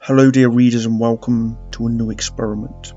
Hello dear readers and welcome to a new experiment.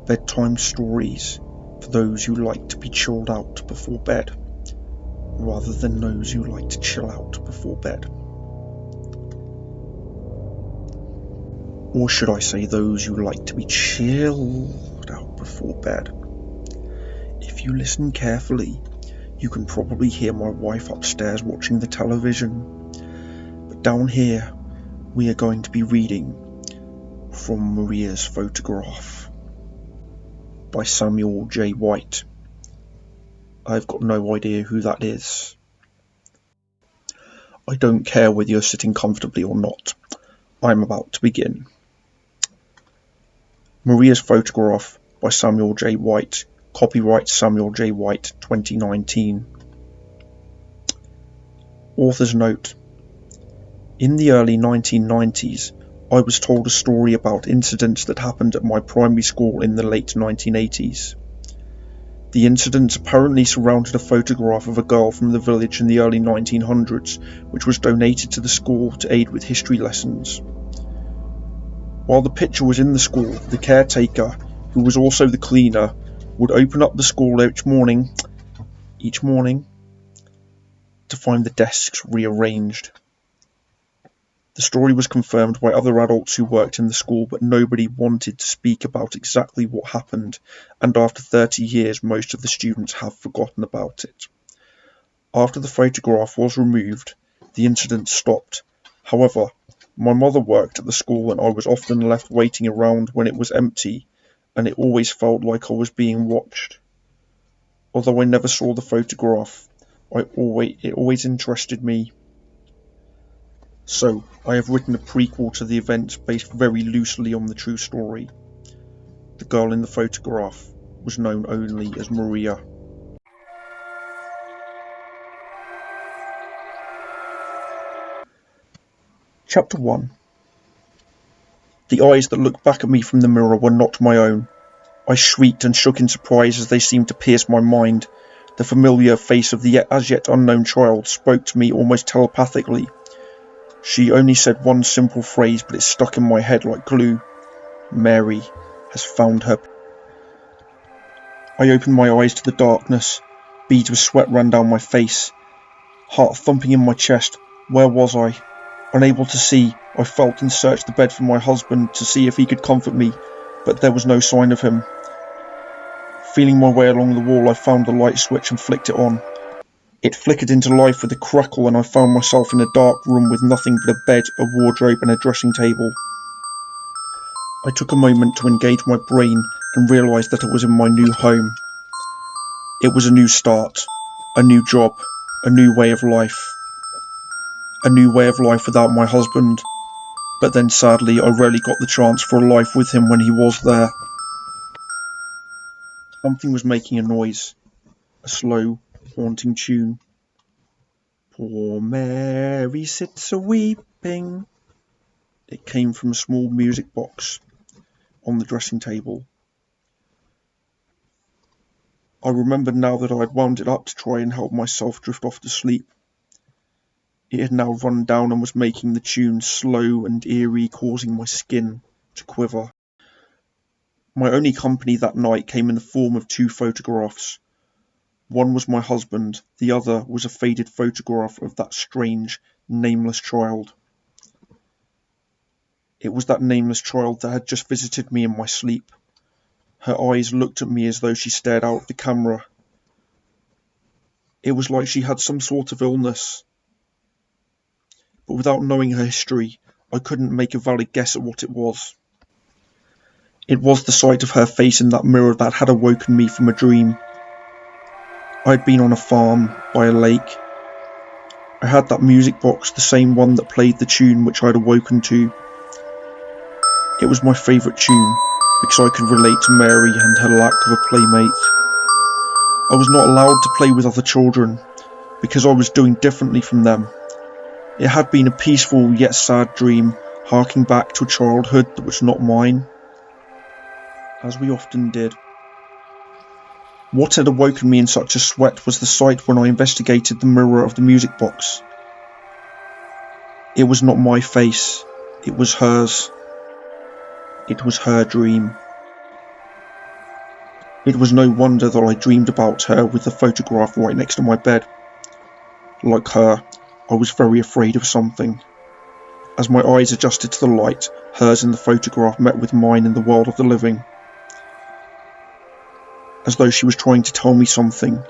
Bedtime stories for those who like to be chilled out before bed, rather than those who like to chill out before bed. Or should I say those who like to be chilled out before bed. If you listen carefully, you can probably hear my wife upstairs watching the television. But down here, we are going to be reading from Maria's Photograph by Samuel J. White. I've got no idea who that is. I don't care whether you're sitting comfortably or not. I'm about to begin. Maria's Photograph by Samuel J. White. Copyright Samuel J. White 2019. Author's note. In the early 1990s, I was told a story about incidents that happened at my primary school in the late 1980s. The incidents apparently surrounded a photograph of a girl from the village in the early 1900s, which was donated to the school to aid with history lessons. While the picture was in the school, the caretaker, who was also the cleaner, would open up the school each morning to find the desks rearranged. The story was confirmed by other adults who worked in the school, but nobody wanted to speak about exactly what happened, and after 30 years most of the students have forgotten about it. After the photograph was removed, the incident stopped. However, my mother worked at the school and I was often left waiting around when it was empty, and it always felt like I was being watched. Although I never saw the photograph, it always interested me. So, I have written a prequel to the events based very loosely on the true story. The girl in the photograph was known only as Maria. Chapter 1. The eyes that looked back at me from the mirror were not my own. I shrieked and shook in surprise as they seemed to pierce my mind. The familiar face of the as yet unknown child spoke to me almost telepathically. She only said one simple phrase, but it stuck in my head like glue. Mary has found her. I opened my eyes to the darkness. Beads of sweat ran down my face. Heart thumping in my chest. Where was I? Unable to see, I felt and searched the bed for my husband to see if he could comfort me, but there was no sign of him. Feeling my way along the wall, I found the light switch and flicked it on. It flickered into life with a crackle and I found myself in a dark room with nothing but a bed, a wardrobe and a dressing table. I took a moment to engage my brain and realised that I was in my new home. It was a new start, a new job, a new way of life. A new way of life without my husband, but then sadly I rarely got the chance for a life with him when he was there. Something was making a noise, a slow, haunting tune. Poor Mary sits a-weeping. It came from a small music box on the dressing table. I remembered now that I had wound it up to try and help myself drift off to sleep. It had now run down and was making the tune slow and eerie, causing my skin to quiver. My only company that night came in the form of two photographs. One was my husband, the other was a faded photograph of that strange, nameless child. It was that nameless child that had just visited me in my sleep. Her eyes looked at me as though she stared out at the camera. It was like she had some sort of illness. But without knowing her history, I couldn't make a valid guess at what it was. It was the sight of her face in that mirror that had awoken me from a dream. I had been on a farm, by a lake. I had that music box, the same one that played the tune which I had awoken to. It was my favourite tune, because I could relate to Mary and her lack of a playmate. I was not allowed to play with other children, because I was doing differently from them. It had been a peaceful yet sad dream, harking back to a childhood that was not mine. As we often did. What had awoken me in such a sweat was the sight when I investigated the mirror of the music box. It was not my face. It was hers. It was her dream. It was no wonder that I dreamed about her with the photograph right next to my bed. Like her, I was very afraid of something. As my eyes adjusted to the light, hers in the photograph met with mine in the world of the living. As though she was trying to tell me something.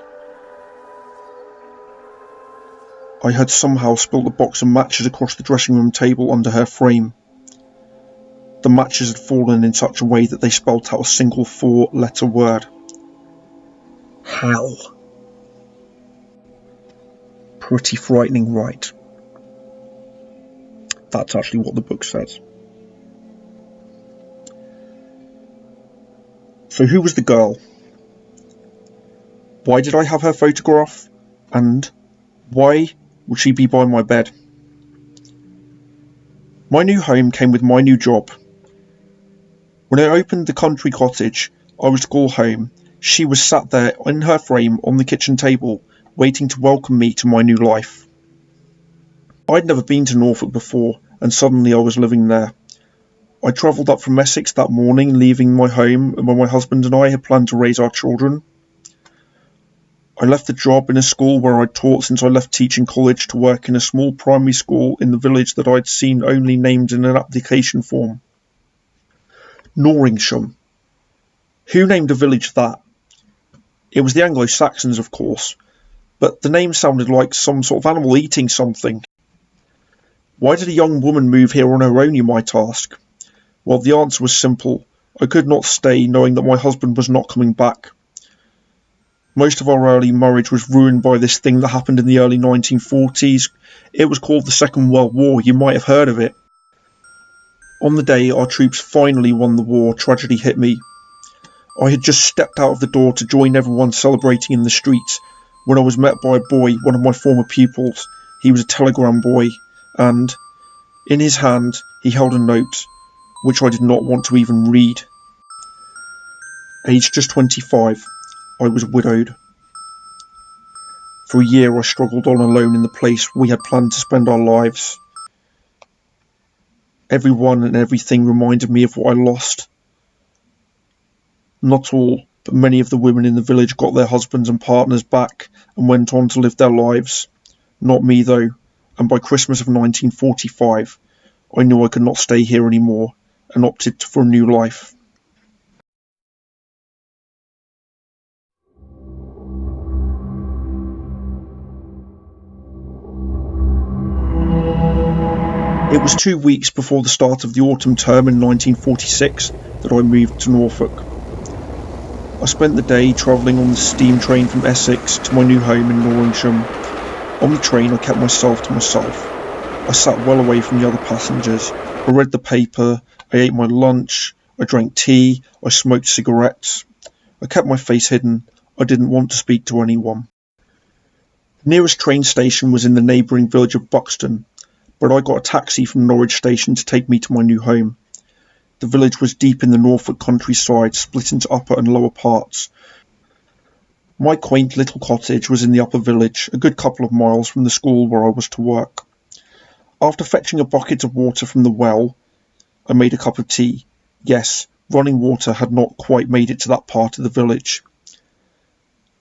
I had somehow spilled a box of matches across the dressing room table under her frame. The matches had fallen in such a way that they spelt out a single 4-letter word. Hell. Pretty frightening, right? That's actually what the book says. So who was the girl? Why did I have her photograph? And why would she be by my bed? My new home came with my new job. When I opened the country cottage I was to call home, she was sat there in her frame on the kitchen table, waiting to welcome me to my new life. I'd never been to Norfolk before, and suddenly I was living there. I travelled up from Essex that morning, leaving my home where my husband and I had planned to raise our children. I left the job in a school where I'd taught since I left teaching college to work in a small primary school in the village that I'd seen only named in an application form. Norringsham. Who named a village that? It was the Anglo-Saxons, of course, but the name sounded like some sort of animal eating something. Why did a young woman move here on her own, you might ask? Well, the answer was simple. I could not stay knowing that my husband was not coming back. Most of our early marriage was ruined by this thing that happened in the early 1940s. It was called the Second World War. You might have heard of it. On the day our troops finally won the war, tragedy hit me. I had just stepped out of the door to join everyone celebrating in the streets when I was met by a boy, one of my former pupils. He was a telegram boy, and in his hand he held a note, which I did not want to even read. Aged just 25, I was widowed. For a year I struggled on alone in the place we had planned to spend our lives. Everyone and everything reminded me of what I lost. Not all, but many of the women in the village got their husbands and partners back and went on to live their lives. Not me though, and by Christmas of 1945, I knew I could not stay here anymore and opted for a new life. It was 2 weeks before the start of the autumn term in 1946 that I moved to Norfolk. I spent the day travelling on the steam train from Essex to my new home in Norringsham. On the train I kept myself to myself. I sat well away from the other passengers. I read the paper, I ate my lunch, I drank tea, I smoked cigarettes. I kept my face hidden. I didn't want to speak to anyone. The nearest train station was in the neighbouring village of Buxton, but I got a taxi from Norwich station to take me to my new home. The village was deep in the Norfolk countryside, split into upper and lower parts. My quaint little cottage was in the upper village, a good couple of miles from the school where I was to work. After fetching a bucket of water from the well, I made a cup of tea. Yes, running water had not quite made it to that part of the village.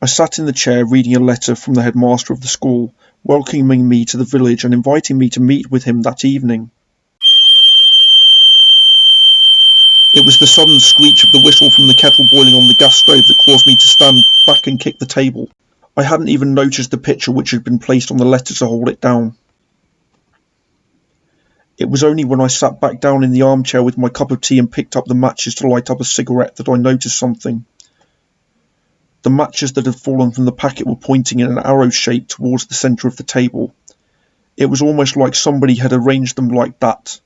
I sat in the chair reading a letter from the headmaster of the school, welcoming me to the village and inviting me to meet with him that evening. It was the sudden screech of the whistle from the kettle boiling on the gas stove that caused me to stand back and kick the table. I hadn't even noticed the picture which had been placed on the letter to hold it down. It was only when I sat back down in the armchair with my cup of tea and picked up the matches to light up a cigarette that I noticed something. The matches that had fallen from the packet were pointing in an arrow shape towards the centre of the table. It was almost like somebody had arranged them like that,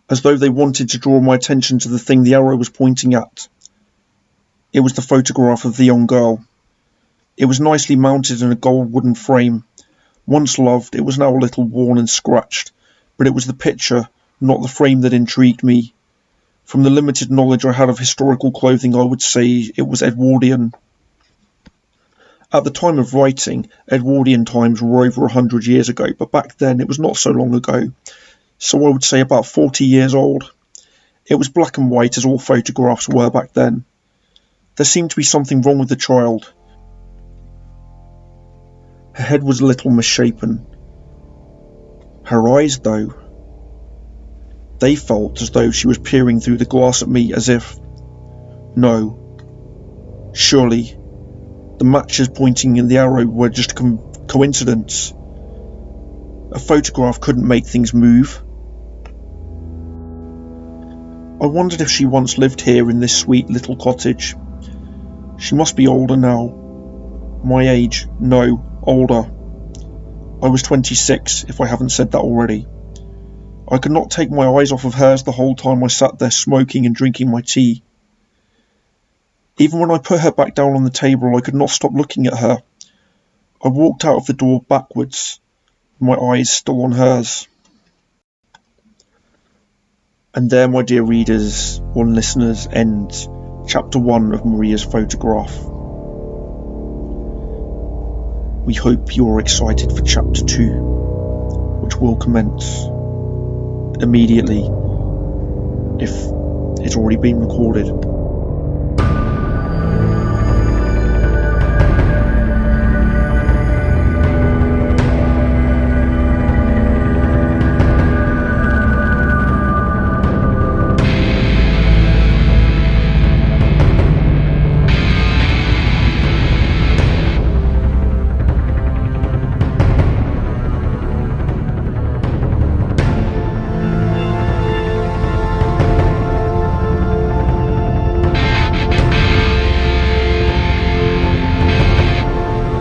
as though they wanted to draw my attention to the thing the arrow was pointing at. It was the photograph of the young girl. It was nicely mounted in a gold wooden frame. Once loved, it was now a little worn and scratched, but it was the picture, not the frame, that intrigued me. From the limited knowledge I had of historical clothing, I would say it was Edwardian. At the time of writing, Edwardian times were over 100 years ago, but back then it was not so long ago. so I would say about 40 years old. It was black and white, as all photographs were back then. There seemed to be something wrong with the child. Her head was a little misshapen. Her eyes, though, they felt as though she was peering through the glass at me, as if, no, surely the matches pointing in the arrow were just a coincidence. A photograph couldn't make things move. I wondered if she once lived here in this sweet little cottage. She must be older now. My age, no, older. I was 26, if I haven't said that already. I could not take my eyes off of hers the whole time I sat there smoking and drinking my tea. Even when I put her back down on the table, I could not stop looking at her. I walked out of the door backwards, my eyes still on hers. And there, my dear readers or listeners, ends Chapter 1 of Maria's photograph. We hope you're excited for Chapter 2, which will commence immediately if it's already been recorded.